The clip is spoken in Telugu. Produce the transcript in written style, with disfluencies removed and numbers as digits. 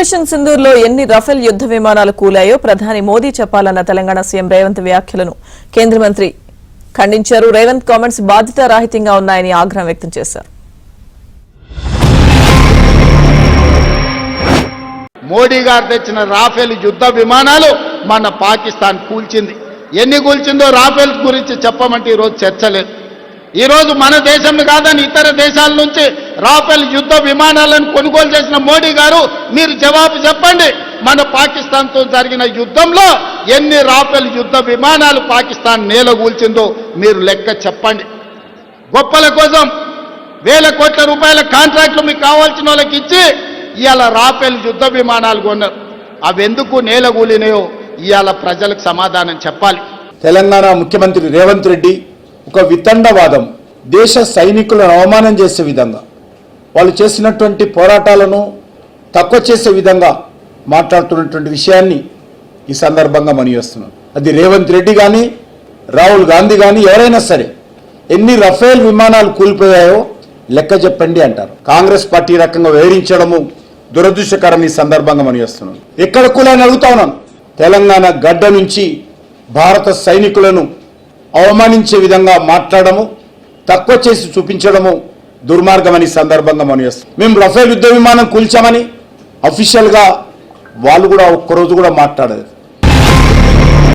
ఆపరేషన్ సింధూర్లో ఎన్ని రఫేల్ యుద్ధ విమానాలు కూలాయో ప్రధాని మోదీ చెప్పాలన్న తెలంగాణ సీఎం రేవంత్ వ్యాఖ్యలను కేంద్ర మంత్రి ఖండించారు. రేవంత్ కామెంట్స్ బాధ్యతారాహిత్యంగా ఉన్నాయని ఆగ్రహం వ్యక్తం చేశారు. మోడీ గారు తెచ్చిన రాఫేల్ యుద్ధ విమానాలు మన పాకిస్తాన్ కూల్చింది. ఎన్ని కూల్చిందో రాఫేల్ గురించి చెప్పమంటే ఈరోజు చర్చ లేదు. ఈరోజు మన దేశం కాదని ఇతర దేశాల నుంచి రాఫేల్ యుద్ధ విమానాలను కొనుగోలు చేసిన మోడీ గారు మీరు జవాబు చెప్పండి. మన పాకిస్తాన్తో జరిగిన యుద్ధంలో ఎన్ని రాఫేల్ యుద్ధ విమానాలు పాకిస్తాన్ నేలగూల్చిందో మీరు లెక్క చెప్పండి. గొప్పల కోసం వేల కోట్ల రూపాయల కాంట్రాక్టులు మీకు కావాల్సిన వాళ్ళకి ఇచ్చి ఇవాళ రాఫేల్ యుద్ధ విమానాలు కొన్నారు. అవెందుకు నేలగూలినాయో ఇవాళ ప్రజలకు సమాధానం చెప్పాలి. తెలంగాణ ముఖ్యమంత్రి రేవంత్ రెడ్డి ఒక వితండవాదం, దేశ సైనికులను అవమానం చేసే విధంగా, వాళ్ళు చేసినటువంటి పోరాటాలను తక్కువ చేసే విధంగా మాట్లాడుతున్నటువంటి విషయాన్ని ఈ సందర్భంగా మనవిస్తున్నాం. అది రేవంత్ రెడ్డి కానీ రాహుల్ గాంధీ కానీ ఎవరైనా సరే ఎన్ని రఫేల్ విమానాలు కూలిపోయాయో లెక్క చెప్పండి అంటారు. కాంగ్రెస్ పార్టీ రకంగా వివరించడము దురదృష్టకరం. ఈ సందర్భంగా మనవిస్తున్నాం. ఎక్కడ కూలని అడుగుతా ఉన్నాను. తెలంగాణ గడ్డ నుంచి భారత సైనికులను అవమానించే విధంగా మాట్లాడము, తక్కువ చేసి చూపించడము దుర్మార్గమని సందర్భంగా మనవిస్తున్నాం. మేము రఫేల్ యుద్ధ విమానం కూల్చామని అఫీషియల్గా వాళ్ళు కూడా ఒక్కరోజు కూడా మాట్లాడలేదు.